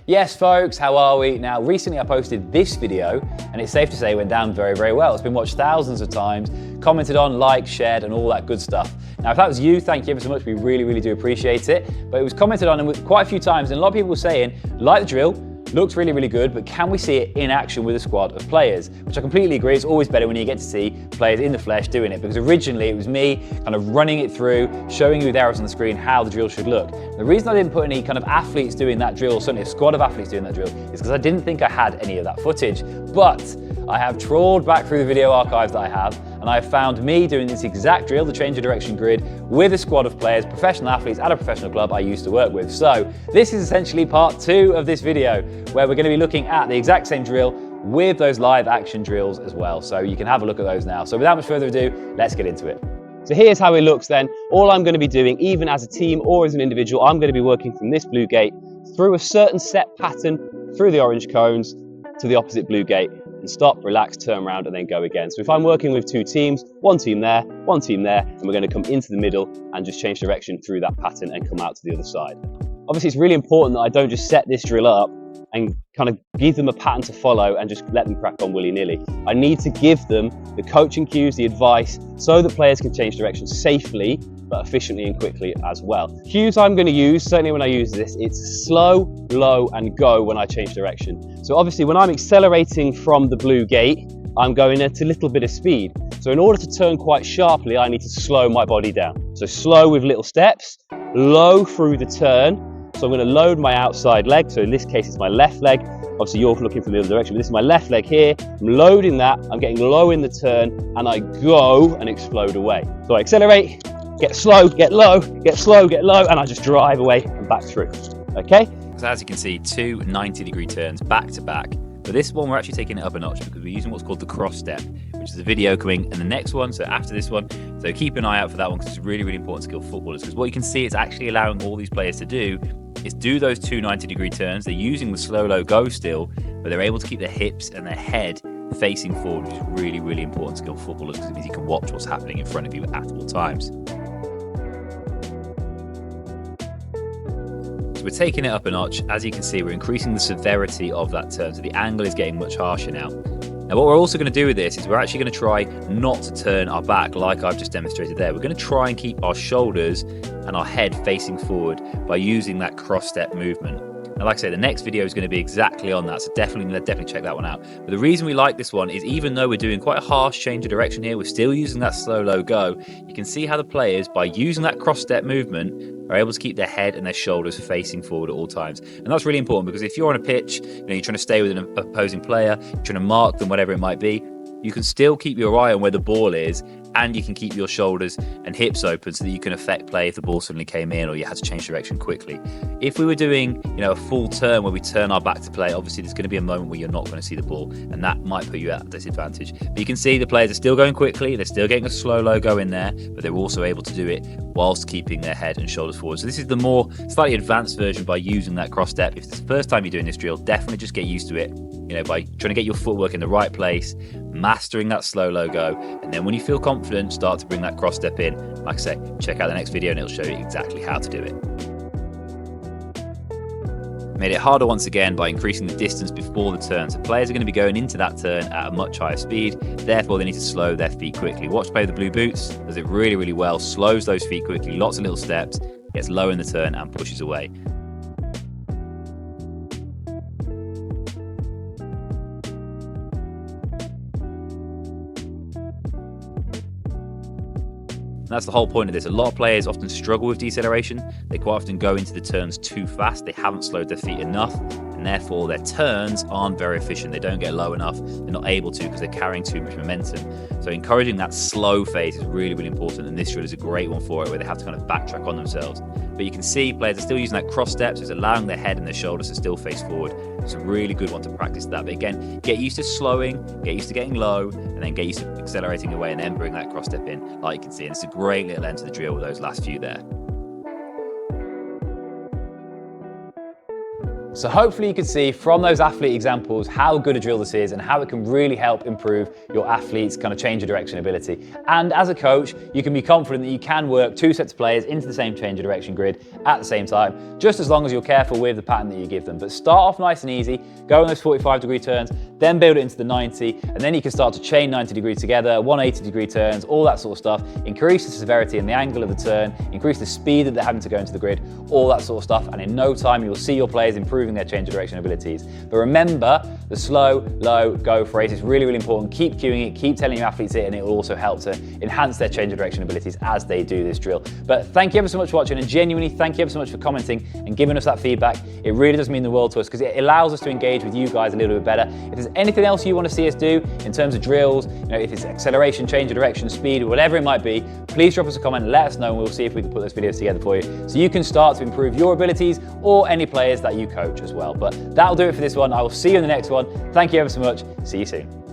Yes folks, how are we? Now recently I posted this video and it's safe to say it went down very, very well. It's been watched thousands of times, commented on, liked, shared and all that good stuff. Now if that was you, thank you ever so much, we really, really do appreciate it. But it was commented on and quite a few times and a lot of people were saying, like the drill, looks really, really good, but can we see it in action with a squad of players? Which I completely agree, it's always better when you get to see players in the flesh doing it, because originally it was me kind of running it through, showing you with arrows on the screen how the drill should look. The reason I didn't put any kind of athletes doing that drill, certainly a squad of athletes doing that drill, is because I didn't think I had any of that footage. But I have trawled back through the video archives that I have, and I have found me doing this exact drill, the change of direction grid, with a squad of players, professional athletes at a professional club I used to work with. So this is essentially part 2 of this video, where we're going to be looking at the exact same drill with those live action drills as well. So you can have a look at those now. So without much further ado, let's get into it. So here's how it looks then. All I'm going to be doing, even as a team or as an individual, I'm going to be working from this blue gate through a certain set pattern, through the orange cones to the opposite blue gate, and stop, relax, turn around and then go again. So if I'm working with 2 teams, one team there, and we're going to come into the middle and just change direction through that pattern and come out to the other side. Obviously it's really important that I don't just set this drill up and kind of give them a pattern to follow and just let them crack on willy-nilly. I need to give them the coaching cues, the advice, so that players can change direction safely, but efficiently and quickly as well. Cues I'm going to use, certainly when I use this, it's slow, low and go when I change direction. So obviously when I'm accelerating from the blue gate, I'm going at a little bit of speed. So in order to turn quite sharply, I need to slow my body down. So slow with little steps, low through the turn. So I'm going to load my outside leg. So in this case, it's my left leg. Obviously you're looking from the other direction, but this is my left leg here. I'm loading that, I'm getting low in the turn and I go and explode away. So I accelerate, get slow, get low, get slow, get low, and I just drive away and back through, okay? So as you can see, 2 90-degree turns back to back. But this one, we're actually taking it up a notch because we're using what's called the cross step, which is a video coming in the next one, so after this one. So keep an eye out for that one because it's really, really important skill for footballers, because what you can see it's actually allowing all these players to do is do those 2 90-degree turns. They're using the slow, low go still, but they're able to keep their hips and their head facing forward, which is really, really important skill for footballers because it means you can watch what's happening in front of you at all times. So we're taking it up a notch. As you can see, we're increasing the severity of that turn, so the angle is getting much harsher now. Now what we're also going to do with this is we're actually going to try not to turn our back like I've just demonstrated there. We're going to try and keep our shoulders and our head facing forward by using that cross step movement. Now like I say, the next video is going to be exactly on that, so definitely check that one out. But the reason we like this one is even though we're doing quite a harsh change of direction here, we're still using that slow, low go. You can see how the players, by using that cross step movement, are able to keep their head and their shoulders facing forward at all times. And that's really important because if you're on a pitch, you're trying to stay with an opposing player, you're trying to mark them, whatever it might be, you can still keep your eye on where the ball is, and you can keep your shoulders and hips open so that you can affect play if the ball suddenly came in or you had to change direction quickly. If we were doing, a full turn where we turn our back to play, obviously there's going to be a moment where you're not going to see the ball, and that might put you at a disadvantage. But you can see the players are still going quickly, they're still getting a slow low go in there, but they're also able to do it whilst keeping their head and shoulders forward. So this is the more slightly advanced version by using that cross step. If it's the first time you're doing this drill, definitely just get used to it, by trying to get your footwork in the right place, mastering that slow low go, and then when you feel confident, start to bring that cross step in. Like I say, check out the next video and it'll show you exactly how to do it. Made it harder once again by increasing the distance before the turn. So players are going to be going into that turn at a much higher speed, therefore they need to slow their feet quickly. Watch play with the blue boots, does it really, really well, slows those feet quickly, lots of little steps, gets low in the turn and pushes away. And that's the whole point of this. A lot of players often struggle with deceleration. They quite often go into the turns too fast. They haven't slowed their feet enough, and therefore their turns aren't very efficient. They don't get low enough. They're not able to because they're carrying too much momentum. So encouraging that slow phase is really, really important, and this drill is a great one for it, where they have to kind of backtrack on themselves. But you can see players are still using that cross step, so it's allowing their head and their shoulders to still face forward. It's a really good one to practice that. But again, get used to slowing, get used to getting low, and then get used to accelerating away and then bring that cross step in, like you can see. And it's a great little end to the drill with those last few there. So hopefully you can see from those athlete examples how good a drill this is and how it can really help improve your athlete's kind of change of direction ability. And as a coach, you can be confident that you can work 2 sets of players into the same change of direction grid at the same time, just as long as you're careful with the pattern that you give them. But start off nice and easy, go on those 45-degree turns, then build it into the 90, and then you can start to chain 90 degrees together, 180-degree turns, all that sort of stuff. Increase the severity and the angle of the turn, increase the speed that they're having to go into the grid, all that sort of stuff. And in no time, you'll see your players improving their change of direction abilities. But remember, the slow, low, go phrase is really, really important. Keep cueing it, keep telling your athletes it, and it will also help to enhance their change of direction abilities as they do this drill. But thank you ever so much for watching, and genuinely thank you ever so much for commenting and giving us that feedback. It really does mean the world to us because it allows us to engage with you guys a little bit better. If there's anything else you want to see us do in terms of drills, if it's acceleration, change of direction, speed, or whatever it might be, please drop us a comment, let us know, and we'll see if we can put those videos together for you so you can start to improve your abilities or any players that you coach as well. But that'll do it for this one. I will see you in the next one. Thank you ever so much. See you soon.